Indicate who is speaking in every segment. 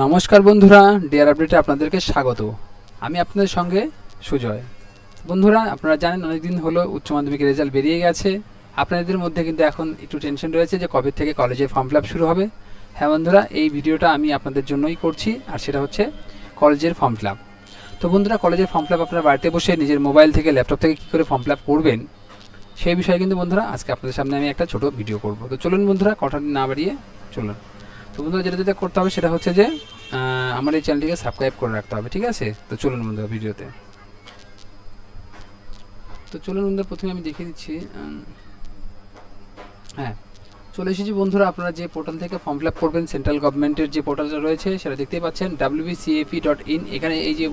Speaker 1: নমস্কার বন্ধুরা, ডিয়ার আপডেটে আপনাদেরকে স্বাগত। আমি আপনাদের সঙ্গে সুজয়। বন্ধুরা, আপনারা জানেন অনেকদিন হলো উচ্চ মাধ্যমিকের রেজাল্ট বেরিয়ে গেছে। আপনাদের মধ্যে কিন্তু এখন একটু টেনশন রয়েছে যে কবে থেকে কলেজের ফর্ম ফিল আপ শুরু হবে। হ্যাঁ বন্ধুরা, এই ভিডিওটা আমি আপনাদের জন্যই করছি, আর সেটা হচ্ছে কলেজের ফর্ম ফিল আপ। তো বন্ধুরা, কলেজের ফর্ম ফিল আপ আপনারা বাড়িতে বসে নিজের মোবাইল থেকে ল্যাপটপ থেকে কী করে ফর্ম ফিল আপ করবেন সেই বিষয়ে কিন্তু বন্ধুরা আজকে আপনাদের সামনে আমি একটা ছোটো ভিডিও করব। তো চলুন বন্ধুরা, কথা না বাড়িয়ে চলুন। তো বন্ধুরা, যেটা করতে হবে সেটা হচ্ছে যে আমার এই চ্যানেলটিকে সাবস্ক্রাইব করে রাখতে হবে, ঠিক আছে? তো চলুন বন্ধুরা ভিডিওতে। তো চলুন বন্ধুরা, প্রথমে আমি দেখিয়ে দিচ্ছি। হ্যাঁ, চলে এসেছি বন্ধুরা। আপনারা যে পোর্টাল থেকে ফর্ম ফিল আপ করবেন, সেন্ট্রাল গভর্নমেন্টের যে পোর্টালটা রয়েছে সেটা দেখতেই পাচ্ছেন, wbcap.in। এখানে এই যে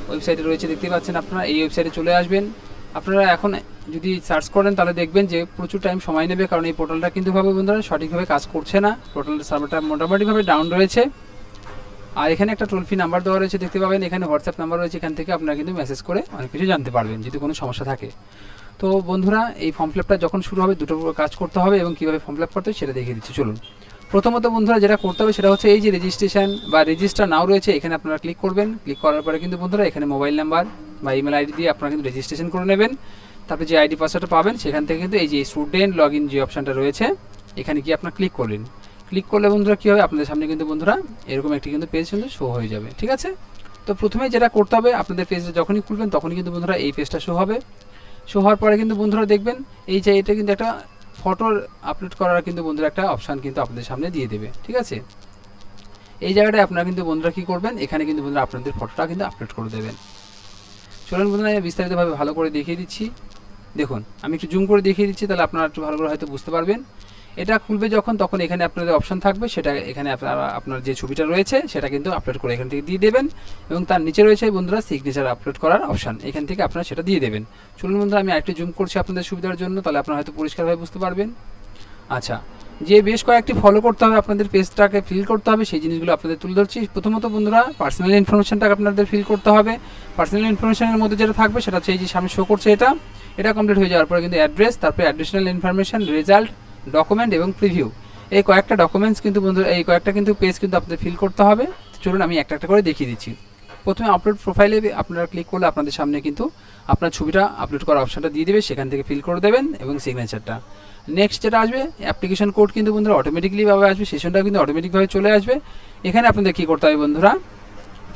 Speaker 1: ওয়েবসাইটে রয়েছে দেখতেই পাচ্ছেন, আপনারা এই ওয়েবসাইটে চলে আসবেন। আপনারা এখন যদি সার্চ করেন তাহলে দেখবেন যে প্রচুর টাইম সময় নেবে, কারণ এই পোর্টালটা কিন্তু বন্ধুরা সঠিকভাবে কাজ করছে না। পোর্টালের সার্ভারটা মোটামুটিভাবে ডাউন রয়েছে। আর এখানে একটা টোল ফ্রি নাম্বার দেওয়া রয়েছে দেখতে পাবেন, এখানে হোয়াটসঅ্যাপ নাম্বার রয়েছে, এখান থেকে আপনারা কিন্তু মেসেজ করে অনেক কিছু জানতে পারবেন যদি কোনো সমস্যা থাকে। তো বন্ধুরা, এই ফর্ম ফিল আপটা যখন শুরু হবে দুটো কাজ করতে হবে, এবং কীভাবে ফর্ম ফিল আপ করতে হবে সেটা দেখিয়ে দিচ্ছি। চলুন, প্রথমত বন্ধুরা যেটা করতে হবে সেটা হচ্ছে এই যে রেজিস্ট্রেশন বা রেজিস্টার নাও রয়েছে, এখানে আপনারা ক্লিক করবেন। ক্লিক করার পরে কিন্তু বন্ধুরা এখানে মোবাইল নাম্বার বা ইমেল আইডি দিয়ে আপনারা কিন্তু রেজিস্ট্রেশন করে নেবেন। তারপরে যে আইডি পাসওয়ার্ডটা পাবেন সেখান থেকে কিন্তু এই যে স্টুডেন্ট লগ ইন যে অপশানটা রয়েছে এখানে কি আপনারা ক্লিক করলেন। ক্লিক করলে বন্ধুরা কী হবে, আপনাদের সামনে কিন্তু বন্ধুরা এরকম একটি কিন্তু পেজ কিন্তু শো হয়ে যাবে, ঠিক আছে? তো প্রথমে যেটা করতে হবে, আপনাদের পেজটা যখনই খুলবেন তখনই কিন্তু বন্ধুরা এই পেজটা শো হবে। শো হওয়ার পরে কিন্তু বন্ধুরা দেখবেন এই যে এটা কিন্তু একটা ফটোর আপলোড করার কিন্তু বন্ধুরা একটা অপশান কিন্তু আপনাদের সামনে দিয়ে দেবে, ঠিক আছে? এই জায়গাটায় আপনারা কিন্তু বন্ধুরা কী করবেন, এখানে কিন্তু বন্ধুরা আপনাদের ফটোটা কিন্তু আপলোড করে দেবেন। চলুন বন্ধুরা, আমি বিস্তারিতভাবে ভালো করে দেখিয়ে দিচ্ছি। দেখুন, আমি একটু জুম করে দেখিয়ে দিচ্ছি, তাহলে আপনারা একটু ভালো করে হয়তো বুঝতে পারবেন। এটা খুলবে যখন, তখন এখানে আপনাদের অপশান থাকবে, সেটা এখানে আপনার যে ছবিটা রয়েছে সেটা কিন্তু আপলোড করে এখান থেকে দিয়ে দেবেন, এবং তার নিচে রয়েছে বন্ধুরা সিগনেচার আপলোড করার অপশান, এখান থেকে আপনারা সেটা দিয়ে দেবেন। চলুন বন্ধুরা, আমি আরেকটু জুম করছি আপনাদের সুবিধার জন্য, তাহলে আপনারা হয়তো পরিষ্কারভাবে বুঝতে পারবেন। আচ্ছা, যে বেশ কয়েকটি ফলো করতে হবে, আপনাদের পেজটাকে ফিল করতে হবে, সেই জিনিসগুলো আপনাদের তুলে ধরছি। প্রথমত বন্ধুরা, পার্সোনাল ইনফরমেশনটাকে আপনাদের ফিল করতে হবে। পার্সোনাল ইনফরমেশনের মধ্যে যেটা থাকবে সেটা হচ্ছে এই যে সামনে শো করছে, এটা কমপ্লিট হয়ে যাওয়ার পরে কিন্তু অ্যাড্রেস, তারপরে অ্যাডিশনাল ইনফরমেশন, রেজাল্ট, ডকুমেন্ট এবং প্রিভিউ, এই কয়েকটা ডকুমেন্টস কিন্তু বন্ধুরা, এই কয়েকটা কিন্তু পেজ কিন্তু আপনাদের ফিল করতে হবে। চলুন আমি একটা একটা করে দেখিয়ে দিচ্ছি। প্রথমে আপলোড প্রোফাইলে আপনারা ক্লিক করলে আপনাদের সামনে কিন্তু আপনার ছবিটা আপলোড করার অপশানটা দিয়ে দেবে, সেখান থেকে ফিল করে দেবেন এবং সিগনেচারটা। নেক্সট যেটা আসবে, অ্যাপ্লিকেশন কোড কিন্তু বন্ধুরা অটোমেটিকলিভাবে আসবে, সেশনটা কিন্তু অটোমেটিকভাবে চলে আসবে। এখানে আপনাদের কী করতে হবে বন্ধুরা,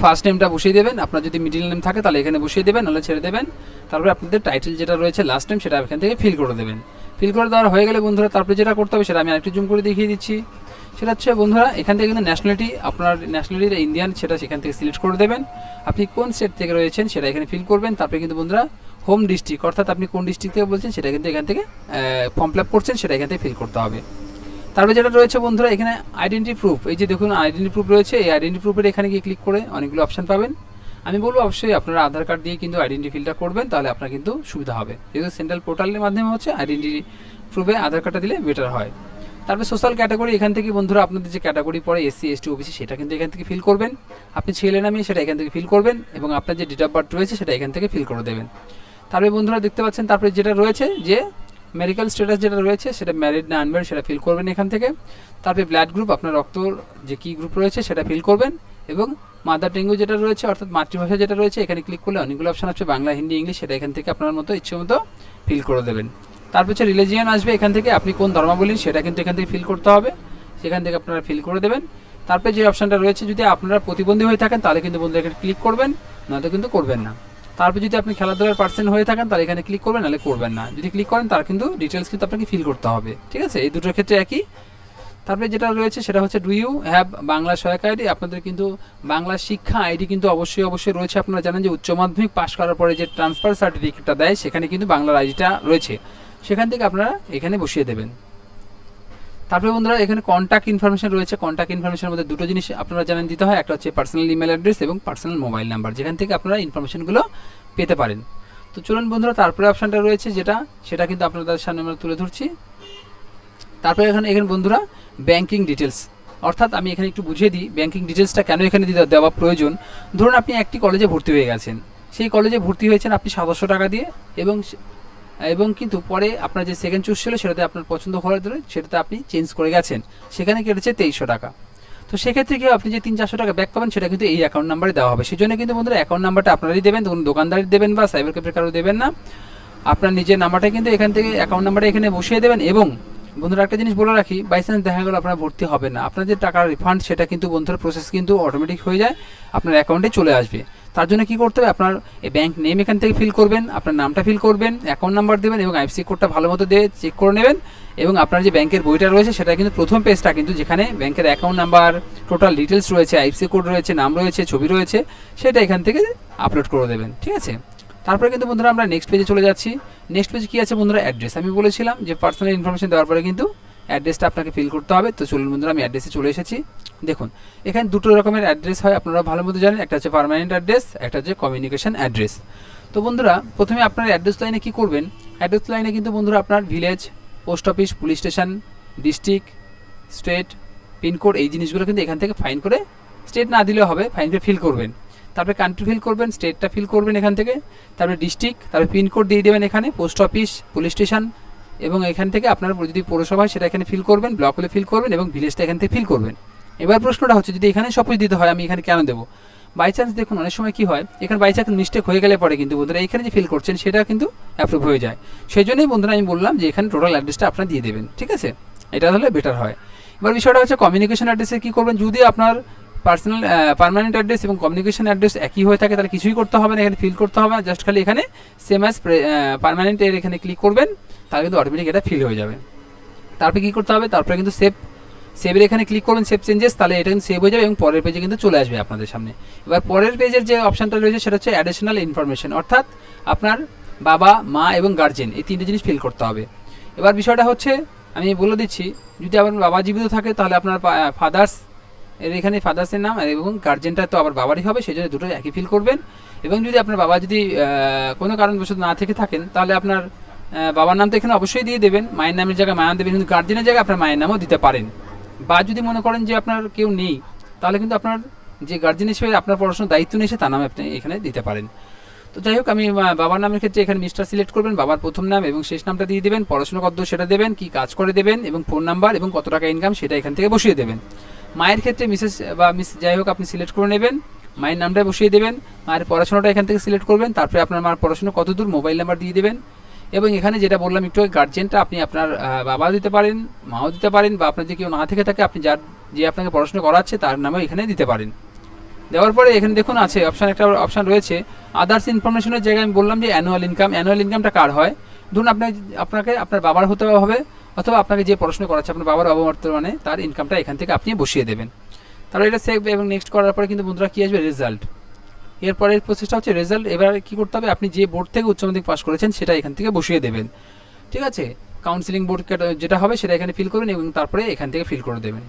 Speaker 1: ফার্স্ট নেমটা বসিয়ে দেবেন, আপনার যদি মিডিল নেম থাকে তাহলে এখানে বসিয়ে দেবেন, নাহলে ছেড়ে দেবেন। তারপরে আপনাদের টাইটেল যেটা রয়েছে লাস্ট নেম সেটা এখান থেকে ফিল করে দেবেন। ফিল করে দেওয়ার হয়ে গেলে বন্ধুরা তারপরে যেটা করতে হবে সেটা আমি আরেকটু জুম করে দেখিয়ে দিচ্ছি। সেটা হচ্ছে বন্ধুরা, এখান থেকে কিন্তু ন্যাশনালিটি, আপনার ন্যাশনালিটি ইন্ডিয়ান, সেটা সেখান থেকে সিলেক্ট করে দেবেন। আপনি কোন স্টেট থেকে রয়েছেন সেটা এখানে ফিল করবেন। তারপরে কিন্তু বন্ধুরা হোম ডিস্ট্রিক্ট, অর্থাৎ আপনি কোন ডিস্ট্রিক্ট থেকে বলছেন সেটা কিন্তু এখান থেকে ফর্ম ফিল আপ করছেন সেটা এখান থেকে ফিল করতে হবে। তারপরে যেটা রয়েছে বন্ধুরা, এখানে আইডেন্টি প্রুফ, এই যে দেখুন আইডেন্টি প্রুফ রয়েছে, এই আইডেন্টি প্রুফের এখানে গিয়ে ক্লিক করে অনেকগুলো অপশান পাবেন। আমি বলবো অবশ্যই আপনারা আধার কার্ড দিয়ে কিন্তু আইডেন্টি ফিলটা করবেন, তাহলে আপনার কিন্তু সুবিধা হবে। যেহেতু সেন্ট্রাল পোর্টালের মাধ্যমে হচ্ছে, আইডেন্টি প্রুফে আধার কার্ডটা দিলে বেটার হয়। তারপরে সোশ্যাল ক্যাটাগরি, এখান থেকে বন্ধুরা আপনাদের যে ক্যাটাগরি পড়ে এসসি, এসটি, ওবিসি, সেটা কিন্তু এখান থেকে ফিল করবেন। আপনি ছেলে না মেয়ে সেটা এখান থেকে ফিল করবেন, এবং আপনার যে ডেট অফ বার্থ রয়েছে সেটা এখান থেকে ফিল করে দেবেন। তারপরে বন্ধুরা দেখতে পাচ্ছেন, তারপরে যেটা রয়েছে যে মেডিকেল স্ট্যাটাস যেটা রয়েছে সেটা ম্যারিড না আনম্যারিড সেটা ফিল করবেন এখান থেকে। তারপরে ব্লাড গ্রুপ, আপনার রক্ত যে কী গ্রুপ রয়েছে সেটা ফিল করবেন, এবং মাদার টেঙ্গু যেটা রয়েছে অর্থাৎ মাতৃভাষা যেটা রয়েছে এখানে ক্লিক করলে অনেকগুলো অপশান আছে, বাংলা, হিন্দি, ইংলিশ, সেটা এখান থেকে আপনার মতো ইচ্ছে মতো ফিল করে দেবেন। তারপর হচ্ছে রিলিজিয়ান আসবে, এখান থেকে আপনি কোন ধর্মাবলী সেটা কিন্তু এখান থেকে ফিল করতে হবে, সেখান থেকে আপনারা ফিল করে দেবেন। তারপরে যে অপশানটা রয়েছে, যদি আপনারা প্রতিবন্ধী হয়ে থাকেন তাহলে কিন্তু বন্ধুরা এখানে ক্লিক করবেন, নয়তো কিন্তু করবেন না। তারপর যদি আপনি খেলাধুলার পার্সন হয়ে থাকেন তাহলে এখানে ক্লিক করবেন, নাহলে করবেন না। যদি ক্লিক করেন তার কিন্তু ডিটেলস কিন্তু আপনাকে ফিল করতে হবে, ঠিক আছে? এই দুটোর ক্ষেত্রে একই। তারপরে যেটা রয়েছে সেটা হচ্ছে ডু ইউ হ্যাভ বাংলা সহায়ক আইডি, আপনাদের কিন্তু বাংলা শিক্ষা আইডি কিন্তু অবশ্যই রয়েছে। আপনারা জানেন যে উচ্চ মাধ্যমিক পাশ করার পরে যে ট্রান্সফার সার্টিফিকেটটা দেয় সেখানে কিন্তু বাংলার আইডিটা রয়েছে, সেখান থেকে আপনারা এখানে বসিয়ে দেবেন। তারপরে বন্ধুরা এখানে কন্ট্যাক্ট ইনফরমেশন রয়েছে, কন্ট্যাক্ট ইনফরমেশনের মধ্যে দুটো জিনিস আপনারা জানেন দিতে হয়, একটা হচ্ছে পার্সোনাল ইমেল অ্যাড্রেস এবং পার্সোনাল মোবাইল নাম্বার, যেখান থেকে আপনারা ইনফরমেশনগুলো পেতে পারেন। তো চলুন বন্ধুরা, তারপরে অপশানটা রয়েছে সেটা কিন্তু আপনাদের সামনে আমরা তুলে ধরছি। তারপরে এখানে বন্ধুরা ব্যাংকিং ডিটেলস, অর্থাৎ আমি এখানে একটু বুঝিয়ে দিই ব্যাংকিং ডিটেলসটা কেন এখানে দেওয়া প্রয়োজন। ধরুন আপনি একটি কলেজে ভর্তি হয়ে গেছেন, সেই কলেজে ভর্তি হয়েছেন আপনি 700 টাকা দিয়ে, এবং কিন্তু পরে আপনার যে সেকেন্ড চুজ ছিল সেটাতে আপনার পছন্দ হওয়ার ধরে সেটাতে আপনি চেঞ্জ করে গেছেন, সেখানে কেটেছে 2300 টাকা। তো তো সেক্ষেত্রে কি আপনি যে 300-400 টাকা ব্যাক পাবেন সেটা কিন্তু এই অ্যাকাউন্ট নাম্বারে দেওয়া হবে। সেজন্য কিন্তু বন্ধুরা অ্যাকাউন্ট নাম্বারটা আপনারাই দেবেন, কোনো দোকানদারি দেবেন বা সাইবার ক্যাফের কারো দেবেন না। আপনার নিজের নাম্বারটা কিন্তু এখান থেকে অ্যাকাউন্ট নাম্বারটা এখানে বসিয়ে দেবেন। এবং বন্ধুরা একটা জিনিস বলে রাখি, বাই চান্স দেখা গেল আপনার ভর্তি হবে না, আপনার যে টাকার রিফান্ড সেটা কিন্তু বন্ধুরা প্রসেস কিন্তু অটোমেটিক হয়ে যায়, আপনার অ্যাকাউন্টে চলে আসবে। তার জন্য কি করতে হবে, আপনার এই ব্যাংক নেম এখান থেকে ফিল করবেন, আপনার নামটা ফিল করবেন, অ্যাকাউন্ট নাম্বার দেবেন এবং আইএফএসসি কোডটা ভালো মতো দিয়ে চেক করে নেবেন। এবং আপনার যে ব্যাংকের বইটা রয়েছে সেটা কিন্তু প্রথম পেজটা কিন্তু যেখানে ব্যাংকের অ্যাকাউন্ট নাম্বার, টোটাল ডিটেলস রয়েছে, আইএফএসসি কোড রয়েছে, নাম রয়েছে, ছবি রয়েছে, সেটা এখান থেকে আপলোড করে দেবেন। ঠিক আছে, তারপরে কিন্তু বন্ধুরা আমরা নেক্সট পেজে চলে যাচ্ছি। নেক্সট পেজে কী আছে বন্ধুরা, অ্যাড্রেস। আমি বলেছিলাম যে পার্সোনাল ইনফরমেশন দেওয়ার পরে কিন্তু অ্যাড্রেসটা আপনাকে ফিল করতে হবে। তো চলুন বন্ধুরা আমি অ্যাড্রেসে চলে এসেছি। দেখুন এখানে দুটো রকমের অ্যাড্রেস হয়, আপনারা ভালো মতো জানেন, একটা হচ্ছে পার্মানেন্ট অ্যাড্রেস, একটা হচ্ছে কমিউনিকেশন অ্যাড্রেস। তো বন্ধুরা প্রথমে আপনার অ্যাড্রেস লাইনে কী করবেন, অ্যাড্রেস লাইনে কিন্তু বন্ধুরা আপনার village, post office, police station, district, state, pincode এই জিনিসগুলো কিন্তু এখান থেকে ফাইন করে, স্টেট না দিলেও হবে, ফাইন করে ফিল করবেন। তারপরে কান্ট্রি ফিল করবেন, স্টেটটা ফিল করবেন এখান থেকে, তারপরে ডিস্ট্রিক্ট, তারপরে পিনকোড দিয়ে দেবেন এখানে, পোস্ট অফিস, পুলিশ স্টেশন, এবং এখান থেকে আপনার যদি পৌরসভা সেটা এখানে ফিল করবেন, ব্লক হলে ফিল করবেন এবং ভিলেজটা এখান থেকে ফিল করবেন। এবার প্রশ্নটা হচ্ছে যদি এখানে সব কিছু দিতে হয় আমি এখানে কেন দেবো? বাই চান্স দেখুন অনেক সময় কী হয়, এখানে বাই চান্স মিস্টেক হয়ে গেলে পরে কিন্তু বন্ধুরা এখানে যে ফিল করছেন সেটা কিন্তু অ্যাপ্রুভ হয়ে যায়। সেই জন্যই বন্ধুরা আমি বললাম যে এখানে টোটাল অ্যাড্রেসটা আপনারা দিয়ে দেবেন। ঠিক আছে, এটা হলে বেটার হয়। এবার বিষয়টা হচ্ছে কমিউনিকেশন অ্যাড্রেসে কী করবেন, যদি আপনার পার্সোনাল পার্মানেন্ট অ্যাড্রেস এবং কমিউনিকেশন অ্যাড্রেস একই হয়ে থাকে তাহলে কিছুই করতে হবে না, এখানে ফিল করতে হবে না, জাস্ট খালি এখানে সেম অ্যাজ পার্মানেন্টের এখানে ক্লিক করবেন, তাহলে কিন্তু অটোমেটিক এটা ফিল হয়ে যাবে। তারপরে কী করতে হবে, তারপরে কিন্তু সেভের এখানে ক্লিক করবেন, সেভ চেঞ্জেস, তাহলে এটা কিন্তু সেভ হয়ে যাবে এবং পরের পেজে কিন্তু চলে আসবে আপনাদের সামনে। এবার পরের পেজের যে অপশানটা রয়েছে সেটা হচ্ছে অ্যাডিশনাল ইনফরমেশন, অর্থাৎ আপনার বাবা, মা এবং গার্জেন এই তিনটে জিনিস ফিল করতে হবে। এবার বিষয়টা হচ্ছে আমি বলে দিচ্ছি, যদি আপনার বাবা জীবিত থাকে তাহলে আপনার ফাদার্স এর এখানে ফাদার্সের নাম এবং গার্জেনটা তো আবার বাবারই হবে, সেই জন্য দুটো একই ফিল করবেন। এবং যদি আপনার বাবা যদি কোনো কারণবশত না থেকে থাকেন তাহলে আপনার বাবার নাম তো এখানে অবশ্যই দিয়ে দেবেন, মায়ের নামের জায়গায় মায়ের দেবেন, কিন্তু গার্জেনের জায়গায় আপনার মায়ের নামও দিতে পারেন। বা যদি মনে করেন যে আপনার কেউ নেই তাহলে কিন্তু আপনার যে গার্জেন হিসেবে আপনার পড়াশোনার দায়িত্ব নিয়েছে তার নামে আপনি এখানে দিতে পারেন। তো যাই হোক আমি বাবার নামের ক্ষেত্রে এখানে মিস্টার সিলেক্ট করবেন, বাবার প্রথম নাম এবং শেষ নামটা দিয়ে দেবেন, পড়াশোনা কত সেটা দেবেন, কি কাজ করে দেবেন এবং ফোন নাম্বার এবং কত টাকা ইনকাম সেটা এখান থেকে বসিয়ে দেবেন। মায়ের ক্ষেত্রে মিসেস বা মিস যাই হোক আপনি সিলেক্ট করে নেবেন, মায়ের নামটা বসিয়ে দেবেন, মায়ের পড়াশোনাটা এখান থেকে সিলেক্ট করবেন, তারপরে আপনার মার পড়াশোনা কত দূর মোবাইল নাম্বার দিয়ে দেবেন। এবং এখানে যেটা বললাম একটু গার্জেনটা আপনি আপনার বাবাও দিতে পারেন, মাও দিতে পারেন, বা আপনার যে কেউ না থেকে থাকে আপনি যে আপনাকে পড়াশোনা করাচ্ছে তার নামেও এখানে দিতে পারেন। দেওয়ার পরে এখানে দেখুন আছে একটা অপশান রয়েছে আদার্স ইনফরমেশনের জায়গায় আমি বললাম যে অ্যানুয়াল ইনকামটা কার হয়, ধরুন আপনাকে আপনার বাবার হতে হবে অথবা আপনাকে যে পড়াশোনা করাচ্ছে আপনার বাবার অবর্তমানে তার ইনকামটা এখান থেকে আপনি বসিয়ে দেবেন। তারপরে এটা সেভ এবং নেক্সট করার পরে কিন্তু বন্ধুরা কী আসবে, রেজাল্ট। এরপরের প্রসেসটা হচ্ছে রেজাল্ট। এবার কী করতে হবে, আপনি যে বোর্ড থেকে উচ্চ মাধ্যমিক পাস করেছেন সেটা এখান থেকে বসিয়ে দেবেন। ঠিক আছে, কাউন্সিলিং বোর্ড যেটা হবে সেটা এখানে ফিল করবেন এবং তারপরে এখান থেকে ফিল করে দেবেন।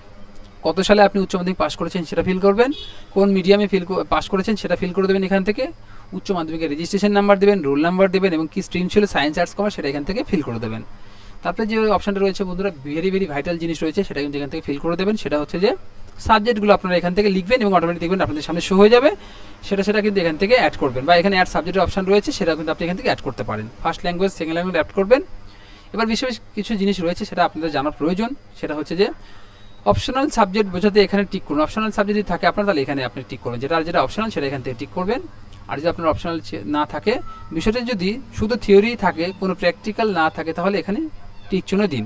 Speaker 1: কত সালে আপনি উচ্চ মাধ্যমিক পাস করেছেন সেটা ফিল করবেন, কোন মিডিয়ামে পাস করেছেন সেটা ফিল করে দেবেন এখান থেকে, উচ্চ মাধ্যমিকের রেজিস্ট্রেশন নাম্বার দেবেন, রোল নাম্বার দেবেন এবং কি স্ট্রিম ছিল সায়েন্স, আর্টস, কমার্স সেটা এখান থেকে ফিল করে দেবেন। তারপরে যে অপশানটা রয়েছে বন্ধুরা ভেরি ভাইটাল জিনিস রয়েছে সেটা কিন্তু এখান থেকে ফিল করে দেবেন, সেটা হচ্ছে যে সাবজেক্টগুলো আপনারা এখান থেকে লিখবেন এবং অটোমেটিক দেখবেন আপনাদের সামনে শো হয়ে যাবে, সেটা কিন্তু এখান থেকে অ্যাড করবেন, বা এখানে অ্যাড সাবজেক্টের অপশান রয়েছে সেটা কিন্তু আপনি এখান থেকে অ্যাড করতে পারেন। First language, second language add করবেন। এবার বিশেষ কিছু জিনিস রয়েছে সেটা আপনাদের জানার প্রয়োজন, সেটা হচ্ছে যে অপশনাল সাবজেক্ট বোঝাতে এখানে টিক করুন, অপশনাল সাবজেক্ট যদি থাকে আপনার তাহলে এখানে আপনি টিক করবেন, যেটা অপশনাল সেটা এখান থেকে টিক করবেন। আর যদি আপনার অপশনাল না থাকে, বিষয়টা যদি শুধু থিওরি থাকে কোনো প্র্যাকটিক্যাল না থাকে তাহলে এখানে টিক চিহ্ন দিন।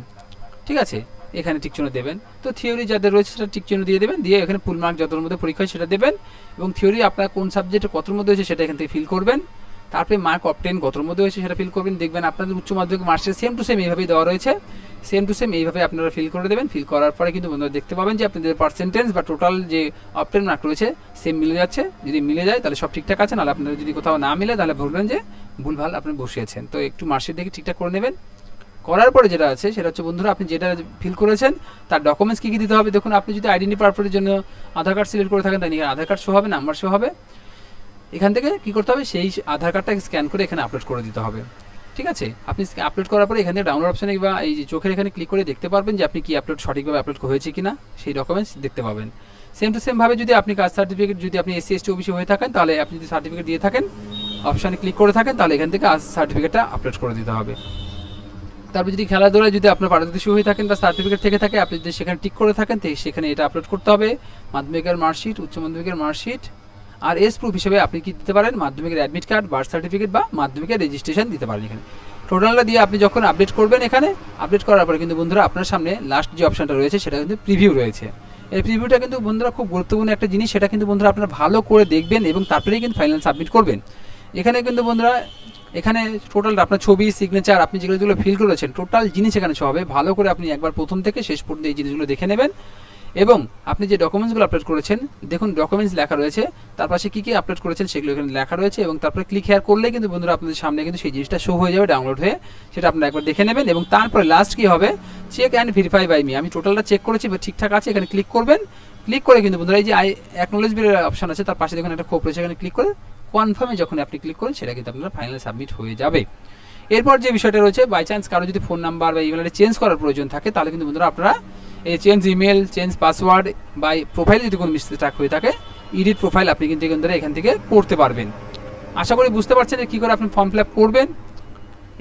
Speaker 1: ঠিক আছে, এখানে টিক চিহ্ন দেবেন। তো থিওরি যাদের রয়েছে সেটা টিক চিহ্ন দিয়ে দেবেন, দিয়ে এখানে ফুল মার্ক যতর মধ্যে পরীক্ষা হয় সেটা দেবেন এবং থিওরি আপনার কোন সাবজেক্টে কতর মধ্যে হয়েছে সেটা এখান থেকে ফিল করবেন। তারপরে মার্ক অফ 10 কতর মধ্যে হয়েছে সেটা ফিল করবেন, দেখবেন আপনাদের উচ্চ মাধ্যমিক মার্কসের সেম টু সেম এইভাবেই দেওয়া রয়েছে, সেম টু সেম এইভাবে আপনারা ফিল করে দেবেন। ফিল করার পরে কিন্তু বন্ধুরা দেখতে পাবেন যে আপনাদের পার্সেন্টেজ বা টোটাল যে অফ 10 মার্ক রয়েছে সেম মিলে যাচ্ছে। যদি মিলে যায় তাহলে সব ঠিকঠাক আছে, নাহলে আপনাদের যদি কোথাও না মিলে তাহলে বলবেন যে ভুলভাল আপনি বসিয়েছেন। তো একটু মার্কশিট দেখে ঠিকঠাক করে নেবেন। করার পরে যেটা আছে সেটা হচ্ছে বন্ধুরা আপনি যেটা ফিল করেছেন তার ডকুমেন্টস কী দিতে হবে। দেখুন আপনি যদি আইডেন্টি পারপোজের জন্য আধার কার্ড সিলেক্ট করে থাকেন তাহলে আধার কার্ড শো হবে, নাম্বার শো হবে। এখান থেকে কী করতে হবে, সেই আধার কার্ডটাকে স্ক্যান করে এখানে আপলোড করে দিতে হবে। ঠিক আছে, আপনি আপলোড করার পরে এখানে ডাউনলোড অপশানে বা এই যে চোখের এখানে ক্লিক করে দেখতে পারবেন যে আপনি কি সঠিকভাবে আপলোড হয়েছে কিনা, সেই ডকুমেন্টস দেখতে পাবেন। সেম টু সেমভাবে যদি আপনি কাস্ট সার্টিফিকেট, যদি আপনি SC ST OBC হয়ে থাকেন তাহলে আপনি যদি সার্টিফিকেট দিয়ে থাকেন অপশানে ক্লিক করে থাকেন তাহলে এখান থেকে সার্টিফিকেটটা আপলোড করে দিতে হবে। তারপর যদি খেলাধুলায় যদি আপনার পারদর্শী হয়ে থাকেন বা সার্টিফিকেট থেকে থাকে, আপনি যদি সেখানে টিক করে থাকেন সেখানে এটা আপলোড করতে হবে। মাধ্যমিকের মার্কশিট, উচ্চ মাধ্যমিকের মার্কশিট, আর এস প্রুফ হিসেবে আপনি কি দিতে পারেন, মাধ্যমিকের অ্যাডমিট কার্ড, বার্থ সার্টিফিকেট বা মাধ্যমিকের রেজিস্ট্রেশন দিতে পারেন। এখানে টোটালটা দিয়ে আপনি যখন আপডেট করবেন, এখানে আপডেট করার পরে কিন্তু বন্ধুরা আপনার সামনে লাস্ট যে অপশনটা রয়েছে সেটা কিন্তু প্রিভিউ রয়েছে। এই প্রিভিউটা কিন্তু বন্ধুরা খুব গুরুত্বপূর্ণ একটা জিনিস, সেটা কিন্তু বন্ধুরা আপনারা ভালো করে দেখবেন এবং তারপরেই কিন্তু ফাইনাল সাবমিট করবেন। এখানে কিন্তু বন্ধুরা এখানে টোটাল আপনার ছবি, সিগনেচার, আপনি যেগুলো ফিল করেছেন টোটাল জিনিস এখানে শো হবে। ভালো করে আপনি একবার প্রথম থেকে শেষ পর্যন্ত এই জিনিসগুলো দেখে নেবেন এবং আপনি যে ডকুমেন্টসগুলো আপলোড করেছেন, দেখুন ডকুমেন্টস লেখা রয়েছে, তার পাশে কী কী আপলোড করেছেন সেগুলো এখানে লেখা রয়েছে এবং তারপরে ক্লিক হেয়ার করলে কিন্তু বন্ধুরা আপনাদের সামনে কিন্তু সেই জিনিসটা শো হয়ে যাবে ডাউনলোড হয়ে, সেটা আপনারা একবার দেখে নেবেন। এবং তারপরে লাস্ট কী হবে, check and verify by me, আমি টোটালটা চেক করেছি বা ঠিকঠাক আছে, এখানে ক্লিক করবেন। ক্লিক করে কিন্তু বন্ধুরা এই যে অ্যাকনোলেজমেন্ট অপশন আছে তার পাশে দেখুন একটা খোপ রয়েছে, এখানে ক্লিক করে কনফার্মে যখন আপনি ক্লিক করেন সেটা কিন্তু আপনার ফাইনাল সাবমিট হয়ে যাবে। এরপর যে বিষয়টা রয়েছে, বাই চান্স কারো যদি ফোন নাম্বার বা ইমেল চেঞ্জ করার প্রয়োজন থাকে তাহলে কিন্তু বন্ধুরা আপনারা এই চেঞ্জ ইমেল, চেঞ্জ পাসওয়ার্ড বা প্রোফাইলে যদি কোনো মিস্টেক হয়ে থাকে, এডিট প্রোফাইল আপনি কিন্তু এখান থেকে করতে পারবেন। আশা করি বুঝতে পারছেন যে কী করে আপনি ফর্ম ফিল আপ করবেন।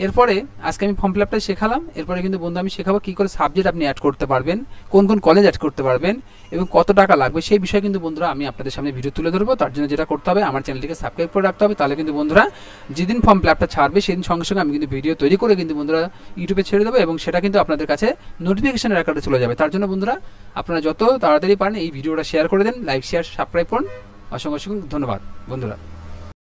Speaker 1: এরপরে আজকে আমি ফর্ম ফিল আপটা শেখালাম, এরপরে কিন্তু বন্ধু আমি শেখাবো কী করে সাবজেক্ট আপনি অ্যাড করতে পারবেন, কোন কোন কলেজ অ্যাড করতে পারবেন এবং কত টাকা লাগবে সেই বিষয়ে কিন্তু বন্ধুরা আমি আপনাদের সামনে ভিডিও তুলে ধরবো। তার জন্য যেটা করতে হবে, আমার চ্যানেলটিকে সাবস্ক্রাইব করে রাখতে হবে, তাহলে কিন্তু বন্ধুরা যেদিন ফর্ম ফিল আপটা ছাড়বে সেদিন সঙ্গে সঙ্গে আমি কিন্তু ভিডিও তৈরি করে কিন্তু বন্ধুরা ইউটিউবে ছেড়ে দেবো এবং সেটা কিন্তু আপনাদের কাছে নোটিফিকেশনের আকারে চলে যাবে। তার জন্য বন্ধুরা আপনারা যত তাড়াতাড়ি পারেন এই ভিডিওটা শেয়ার করে দেন, লাইক, শেয়ার, সাবস্ক্রাইব করুন। অসংখ্য অসংখ্য ধন্যবাদ বন্ধুরা।